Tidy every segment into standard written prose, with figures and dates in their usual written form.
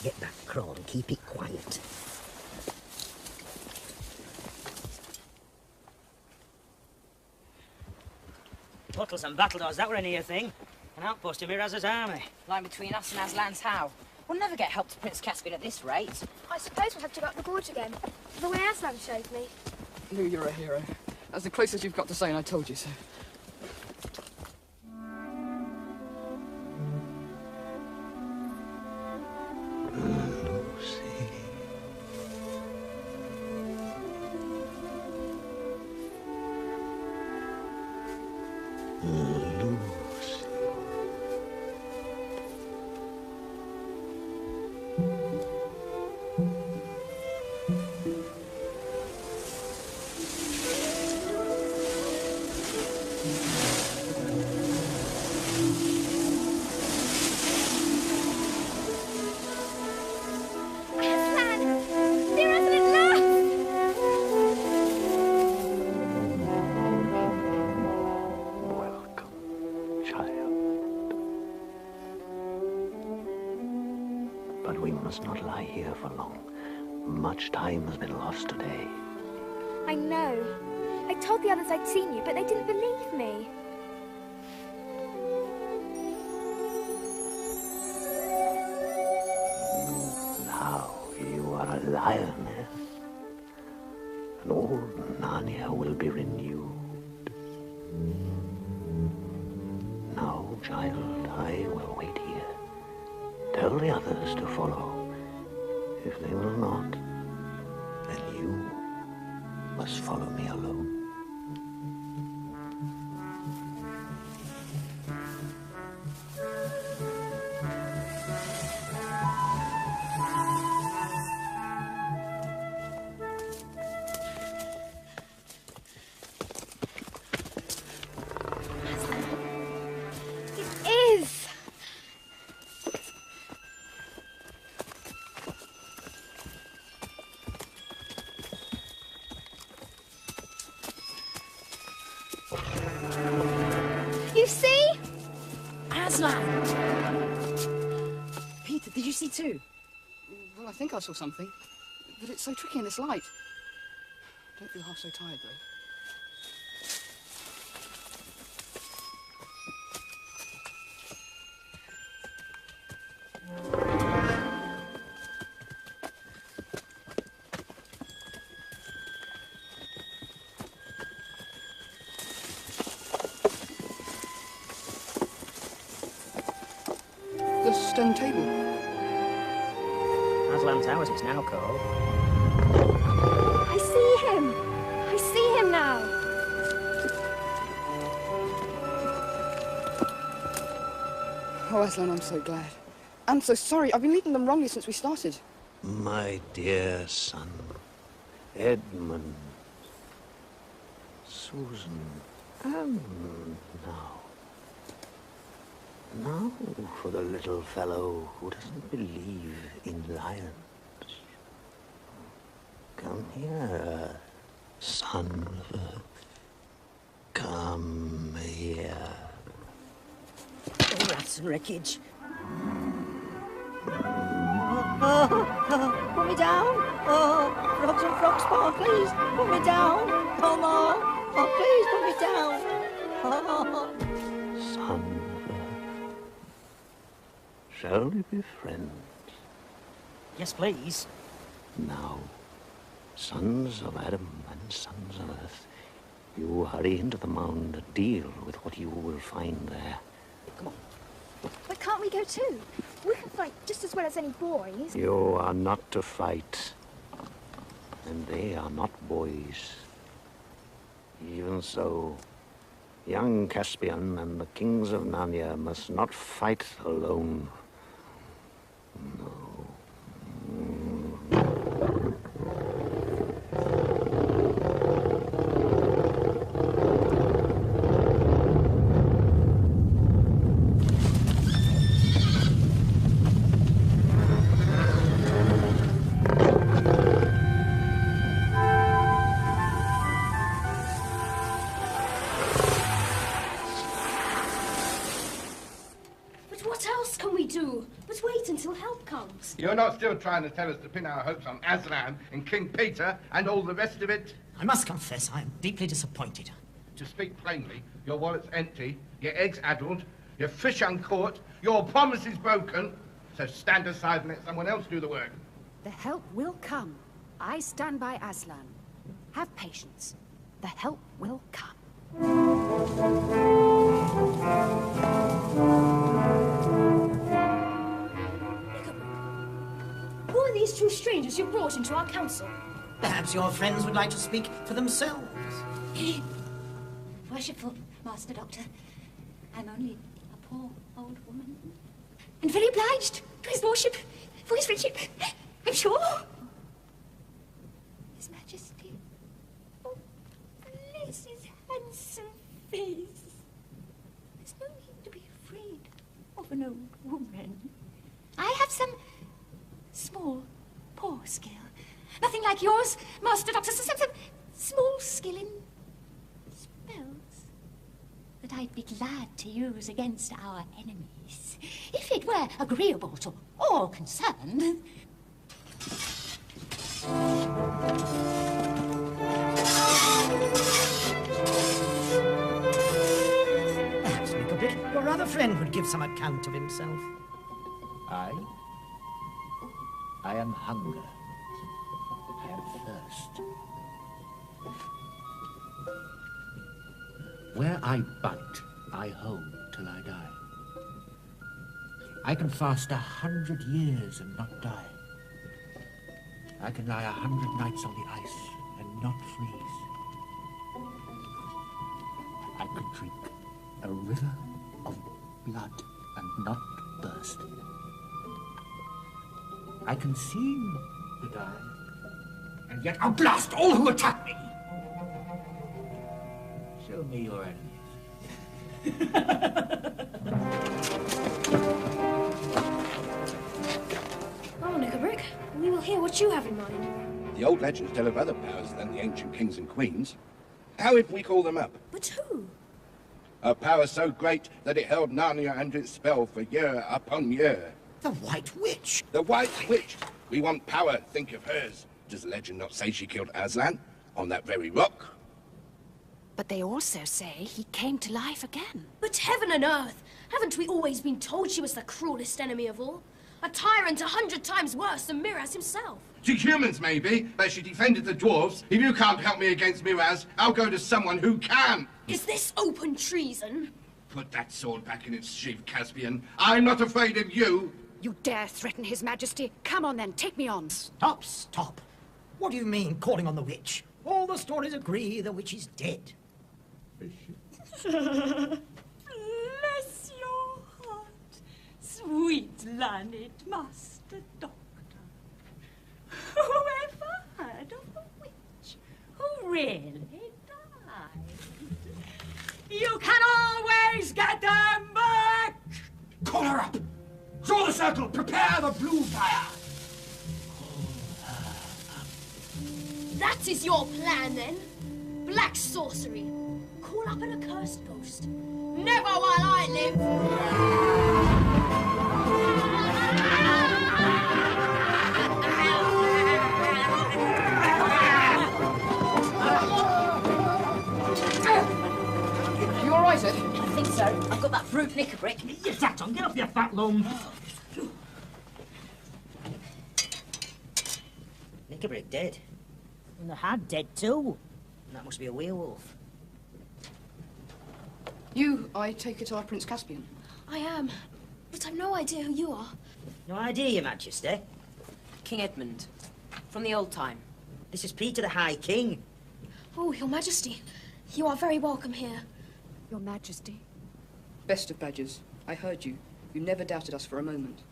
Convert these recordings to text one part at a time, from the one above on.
Get that crawl and keep it quiet. Bottles and battledores, that were a near thing. An outpost of Miraz's army. Lying between us and Aslan's How. We'll never get help to Prince Caspian at this rate. I suppose we'll have to go up the gorge again, the way Aslan showed me. Lou, you're a hero. That's the closest you've got to saying I told you so. But we must not lie here for long. Much time has been lost today. I know. I told the others I'd seen you, but they didn't believe me. Now you are a lioness, and all Narnia will be renewed. Now, child, I will wait here. Tell the others to follow. If they will not, then you must follow me alone. You see? Aslan! Peter, did you see too? Well, I think I saw something. But it's so tricky in this light. Don't feel half so tired, though. The stone table. Aslan's How, as it's now called. I see him. I see him now. Oh, Aslan, I'm so glad. I'm so sorry. I've been leading them wrongly since we started. My dear son, Edmund, Susan, and now for the little fellow who doesn't believe in lions. Come here, son of earth. Come here. Oh, rats and wreckage. Put me down. Oh, frogs and frog sparklies. Put me down. Oh, no. Oh, please put me down. Oh. Son of earth. Shall we be friends? Yes, please. Now, sons of Adam and sons of earth, you hurry into the mound and deal with what you will find there. Come on. But can't we go too? We can fight just as well as any boys. You are not to fight, and they are not boys. Even so, young Caspian and the kings of Narnia must not fight alone. No. But what else can we do? You're not still trying to tell us to pin our hopes on Aslan and King Peter and all the rest of it? I must confess, I am deeply disappointed. To speak plainly, your wallet's empty, your eggs addled, your fish uncaught, your promises broken. So stand aside and let someone else do the work. The help will come. I stand by Aslan. Have patience. The help will come. Who are these two strangers you brought into our council? Perhaps your friends would like to speak for themselves. Worshipful Master Doctor, I'm only a poor old woman. And very obliged to his lordship for his friendship, I'm sure. His Majesty. Oh, bless his handsome face. There's no need to be afraid of an old woman. I have some small, poor skill. Nothing like yours, Master Doctor. Some small skill in spells that I'd be glad to use against our enemies, if it were agreeable to all concerned. Perhaps, Nickelbrick, your other friend would give some account of himself. I am hunger. I am thirst. Where I bite, I hold till I die. I can fast 100 years and not die. I can lie 100 nights on the ice and not freeze. I could drink a river of blood and not burst. I can seem to die, and yet outlast all who attack me. Show me your enemies. Oh, Nickelbrick, we will hear what you have in mind. The old legends tell of other powers than the ancient kings and queens. How if we call them up? But who? A power so great that it held Narnia under its spell for year upon year. The White Witch. The White Witch. We want power, think of hers. Does legend not say she killed Aslan on that very rock? But they also say he came to life again. But heaven and earth! Haven't we always been told she was the cruelest enemy of all? A tyrant 100 times worse than Miraz himself. To humans, maybe, but she defended the dwarves. If you can't help me against Miraz, I'll go to someone who can. Is this open treason? Put that sword back in its sheath, Caspian. I'm not afraid of you. You dare threaten His Majesty? Come on then, take me on. Stop, stop. What do you mean, calling on the witch? All the stories agree the witch is dead. Bless your heart, sweet learned Master Doctor. Whoever heard of a witch who really died? You can always get them back! Call her up! Draw the circle! Prepare the blue fire! That is your plan, then? Black sorcery. Call up an accursed ghost. Never while I live! You all right, Ed? I think so. I've got that brute Nickelbrick. You sat on, get off your fat lum. Nickelbrick dead. And the hag dead too. That must be a werewolf. You, I take it, are Prince Caspian. I am, but I've no idea who you are. No idea, Your Majesty. King Edmund. From the old time. This is Peter the High King. Oh, Your Majesty, you are very welcome here. Your Majesty. Best of badges. I heard you. You never doubted us for a moment.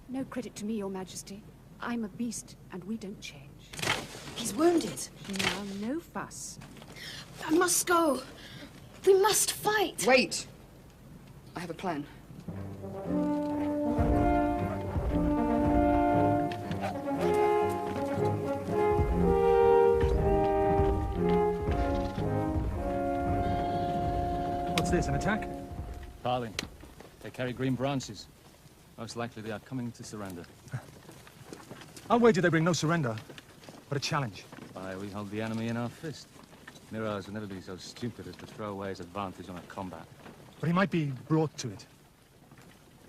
No credit to me, Your Majesty. I'm a beast, and we don't change. He's wounded. Now, no fuss. I must go. We must fight. Wait! I have a plan. What's this, an attack? Parley. They carry green branches. Most likely they are coming to surrender. I'll wager they bring no surrender, but a challenge. Why, we hold the enemy in our fist. Mirage will never be so stupid as to throw away his advantage on a combat. But he might be brought to it.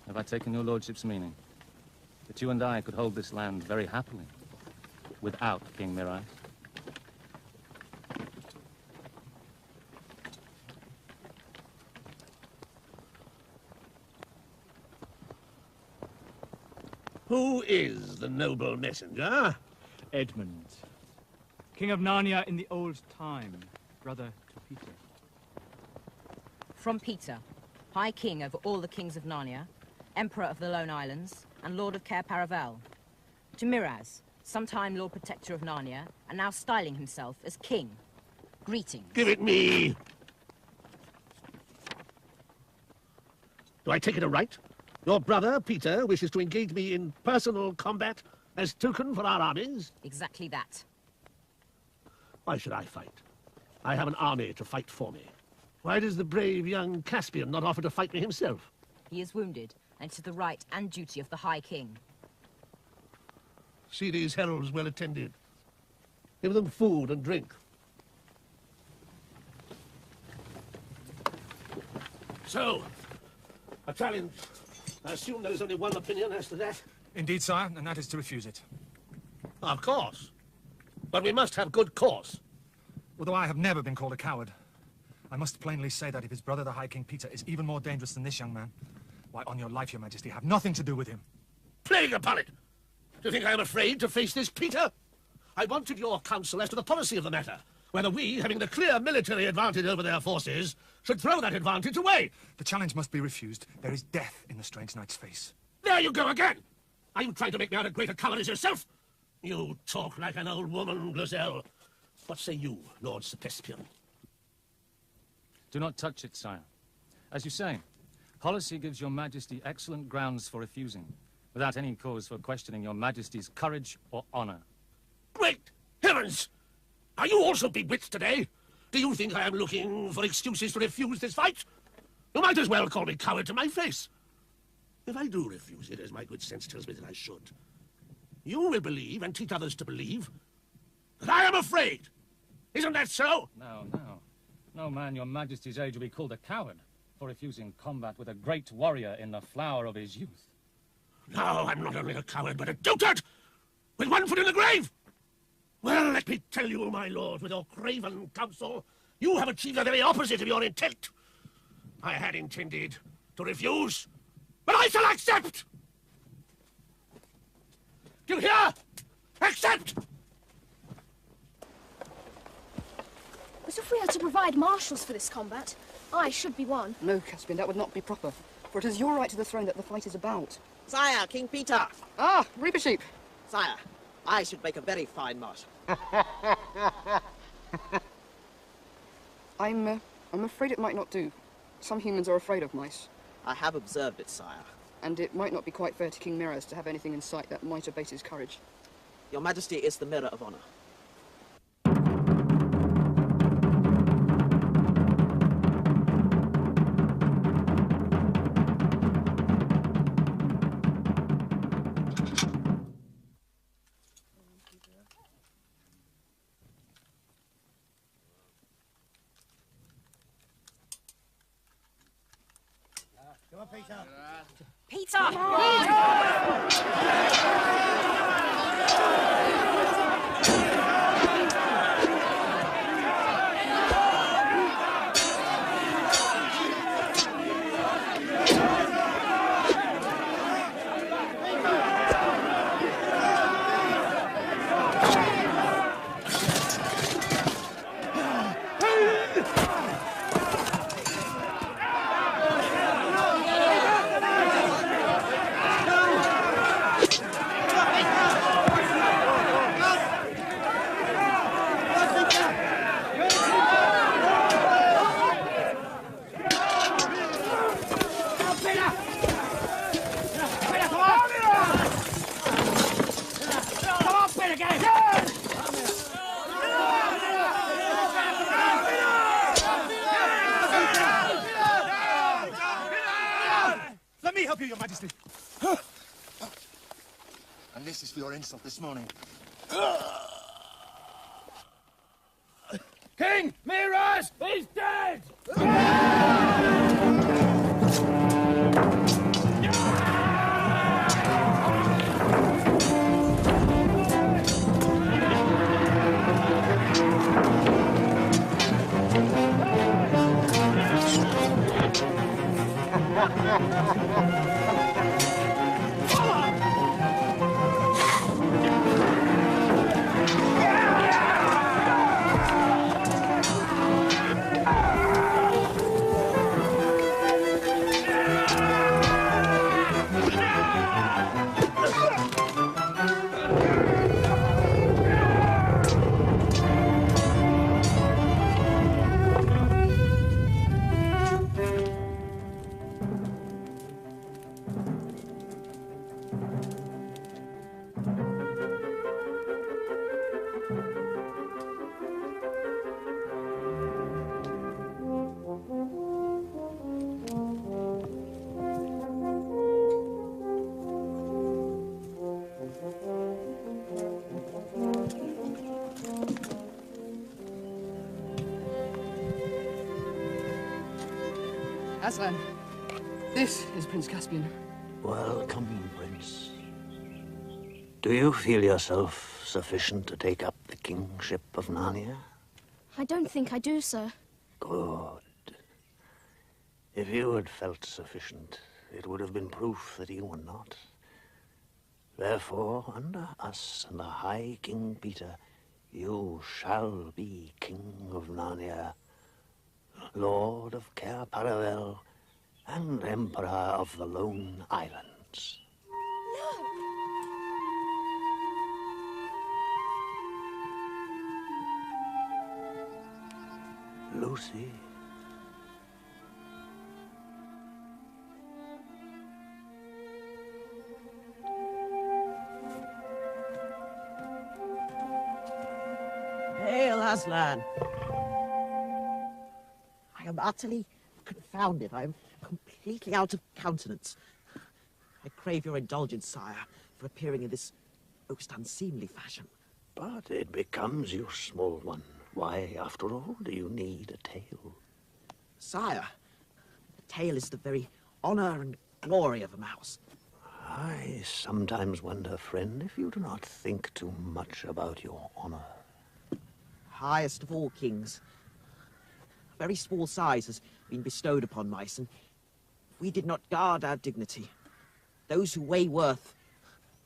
Have I taken your lordship's meaning? That you and I could hold this land very happily, without King Mirage? Who is the noble messenger? Edmund, King of Narnia in the old time, brother to Peter. From Peter, High King over all the kings of Narnia, Emperor of the Lone Islands, and Lord of Cair Paravel. To Miraz, sometime Lord Protector of Narnia, and now styling himself as King. Greetings. Give it me! Do I take it aright? Your brother, Peter, wishes to engage me in personal combat as token for our armies? Exactly that. Why should I fight? I have an army to fight for me. Why does the brave young Caspian not offer to fight me himself? He is wounded, and it is the right and duty of the High King. See these heralds well attended. Give them food and drink. So, a challenge. I assume there is only one opinion as to that? Indeed, sire, and that is to refuse it. Of course. But we must have good cause. Although I have never been called a coward, I must plainly say that if his brother, the High King Peter, is even more dangerous than this young man, why, on your life, your majesty, have nothing to do with him. Plague upon it! Do you think I am afraid to face this Peter? I wanted your counsel as to the policy of the matter. Whether we, having the clear military advantage over their forces, should throw that advantage away. The challenge must be refused. There is death in the strange knight's face. There you go again! Are you trying to make me out a greater coward as yourself? You talk like an old woman, Griselle. What say you, Lord Sir Caspian? Do not touch it, sire. As you say, policy gives your majesty excellent grounds for refusing, without any cause for questioning your majesty's courage or honor. Great heavens! Are you also bewitched today? Do you think I am looking for excuses to refuse this fight? You might as well call me coward to my face. If I do refuse it, as my good sense tells me that I should, you will believe, and teach others to believe, that I am afraid. Isn't that so? No. No man your majesty's age will be called a coward for refusing combat with a great warrior in the flower of his youth. No, I'm not only a coward, but a dotard, with one foot in the grave. Well, let me tell you, my lord, with your craven counsel, you have achieved the very opposite of your intent. I had intended to refuse, but I shall accept! Do you hear? Accept! But if we are to provide marshals for this combat, I should be one. No, Caspian, that would not be proper. For it is your right to the throne that the fight is about. Sire, King Peter. Ah, Reaper Sheep. Sire, I should make a very fine marshal. I'm afraid it might not do. Some humans are afraid of mice. I have observed it, sire. And it might not be quite fair to King Miraz to have anything in sight that might abate his courage. Your Majesty is the mirror of honor. Come on, Peter. this is for your insult this morning. King Miraz is dead! Aslan, this is Prince Caspian. Welcome, Prince. Do you feel yourself sufficient to take up the kingship of Narnia? I don't think I do, sir. Good. If you had felt sufficient, it would have been proof that you were not. Therefore, under us and the High King Peter, you shall be King of Narnia, Lord of Cair Paravel, and Emperor of the Lone Islands. Lucy. Hail, Aslan! I am utterly confounded. I am completely out of countenance. I crave your indulgence, sire, for appearing in this most unseemly fashion. But it becomes you, small one. Why, after all, do you need a tail? Sire, a tail is the very honor and glory of a mouse. I sometimes wonder, friend, if you do not think too much about your honor. Highest of all kings. A very small size has been bestowed upon mice, and if we did not guard our dignity, those who weigh worth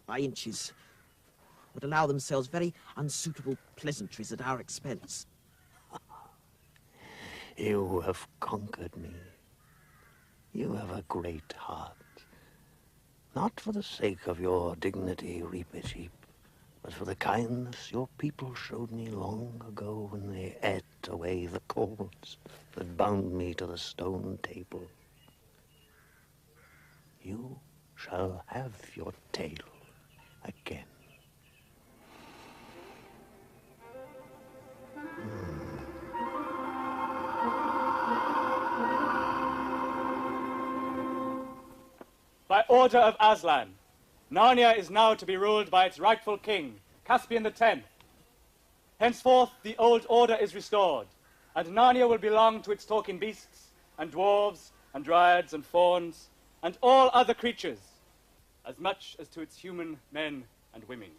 by inches would allow themselves very unsuitable pleasantries at our expense. You have conquered me. You have a great heart. Not for the sake of your dignity, reap it heap, but for the kindness your people showed me long ago when they ate away the cords that bound me to the stone table. You shall have your tail again. By order of Aslan, Narnia is now to be ruled by its rightful king, Caspian X. Henceforth, the old order is restored, and Narnia will belong to its talking beasts, and dwarves, and dryads, and fauns, and all other creatures, as much as to its human men and women.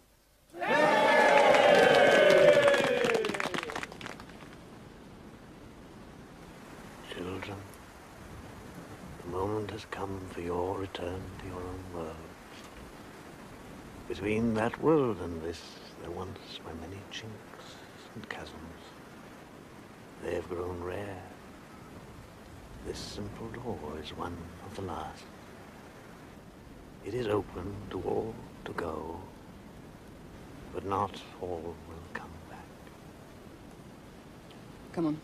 Children, the moment has come for your return to your own world. Between that world and this, there once were many chinks and chasms. They have grown rare. This simple door is one of the last. It is open to all to go, but not all will come back. Come on,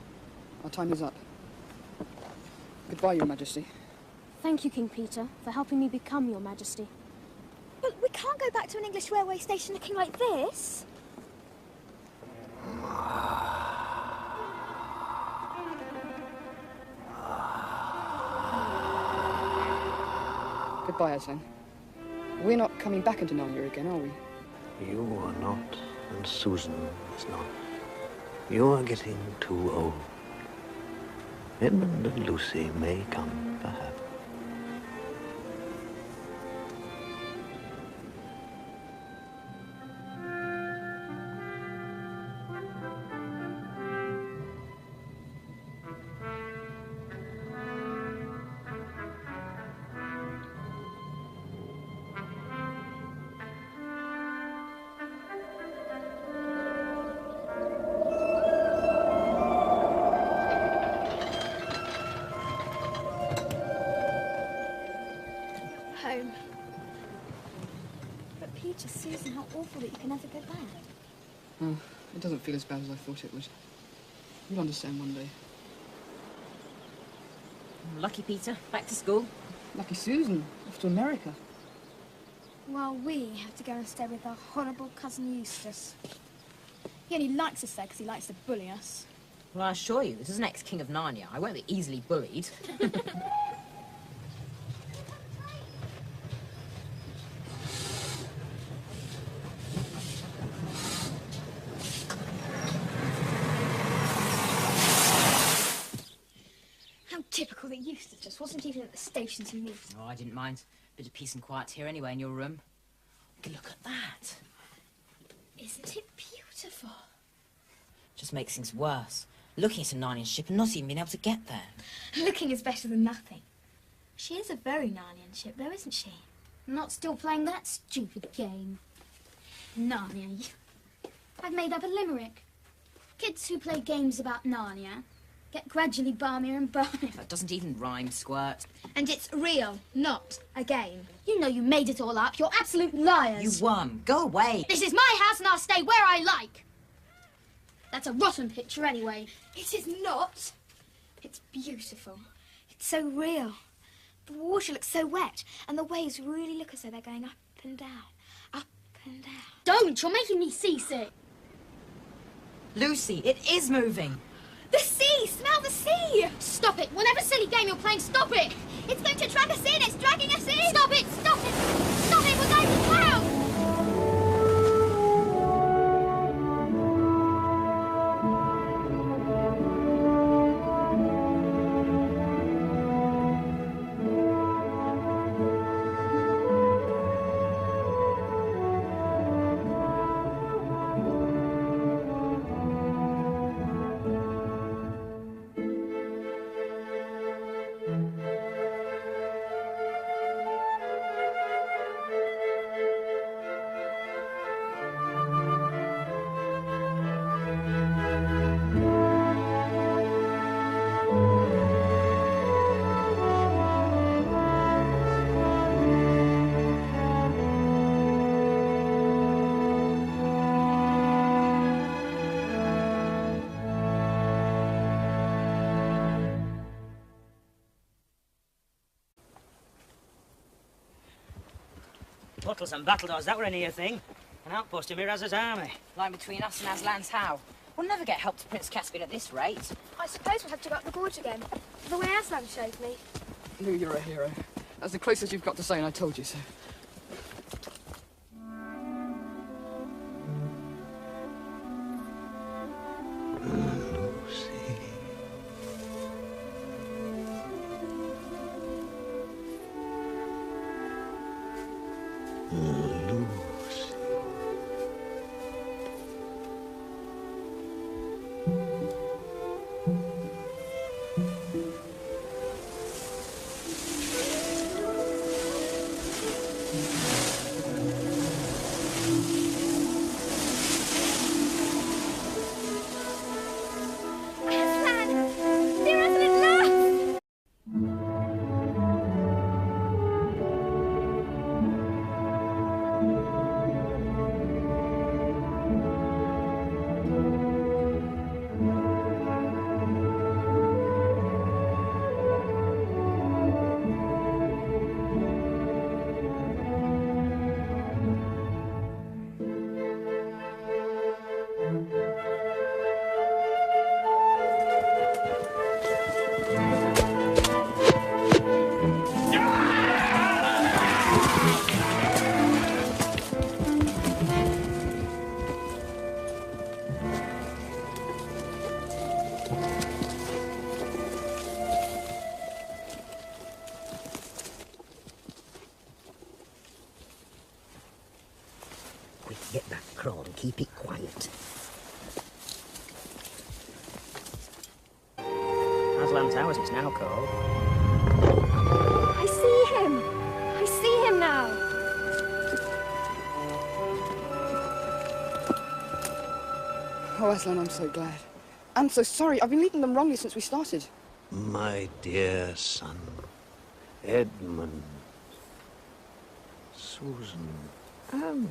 our time is up. Goodbye, Your Majesty. Thank you, King Peter, for helping me become Your Majesty. But we can't go back to an English railway station looking like this. Goodbye, Aslan. We're not coming back into Narnia again, are we? You are not, and Susan is not. You are getting too old. Edmund and Lucy may come, perhaps. Home. But Peter, Susan, how awful that you can never go back. Oh, it doesn't feel as bad as I thought it would. You'll understand one day. Lucky Peter, back to school. Lucky Susan, off to America. While we have to go and stay with our horrible cousin Eustace. He only likes us there because he likes to bully us. Well, I assure you, this is an ex-king of Narnia. I won't be easily bullied. How typical that Eustace just wasn't even at the station to meet. Oh, I didn't mind. Bit of peace and quiet here anyway in your room. Look at that. Isn't it beautiful? Just makes things worse. Looking at a Narnian ship and not even being able to get there. Looking is better than nothing. She is a very Narnian ship, though, isn't she? Not still playing that stupid game. Narnia. I've made up a limerick. Kids who play games about Narnia get gradually balmier and balmier. That doesn't even rhyme, Squirt. And it's real, not a game. You know you made it all up. You're absolute liars. You won. Go away. This is my house and I'll stay where I like. That's a rotten picture anyway. It is not. It's beautiful. It's so real. The water looks so wet and the waves really look as though they're going up and down, up and down. Don't! You're making me seasick. Lucy, it is moving. The sea! Smell the sea! Stop it! Whatever silly game you're playing, stop it! It's going to drag us in! It's dragging us in! Stop it! Stop it! Stop it! We're going to drown! Bottles and battledores, that were a near thing. An outpost of Miraz's army. Line between us and Aslan's How. We'll never get help to Prince Caspian at this rate. I suppose we'll have to go up the gorge again, the way Aslan showed me. Lou, you're a hero. That's the closest you've got to saying I told you so. crawl and keep it quiet. Aslan Towers, it's now called. I see him! I see him now! Oh, Aslan, I'm so glad. I'm so sorry. I've been leading them wrongly since we started. My dear son, Edmund, Susan, and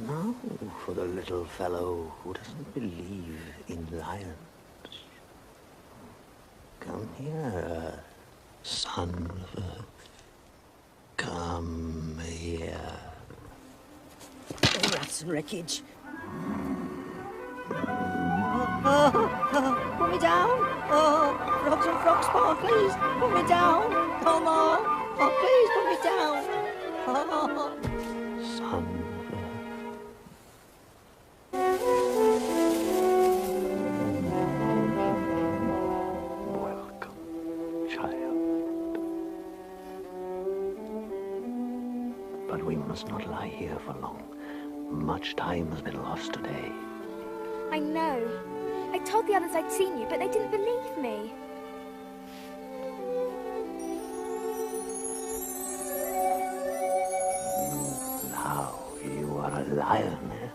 now for the little fellow who doesn't believe in lions. Come here, son of earth. Come here. Oh, rats and wreckage. Put me down. Oh, frogs and frog sparklies, put me down. Oh, no. Oh, please put me down. Oh. Son of earth. Welcome, child. But we must not lie here for long. Much time has been lost today. I know. I told the others I'd seen you, but they didn't believe me. Now you are a lioness,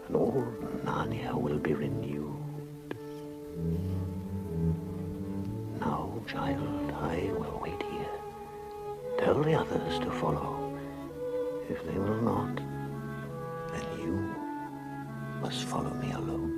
and all Narnia will be renewed. Now, child, I will wait here. Tell the others to follow. If they will not, then you must follow me alone.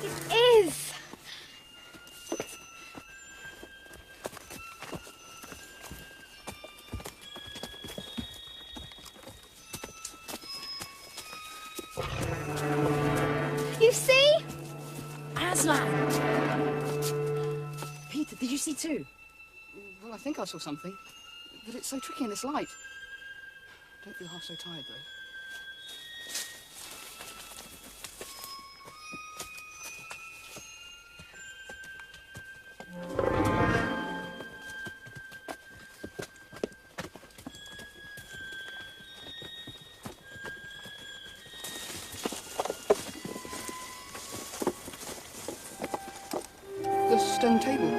It is! You see? Aslan! Peter, did you see too? Well, I think I saw something. But it's so tricky in this light. Don't feel half so tired, though. The stone table.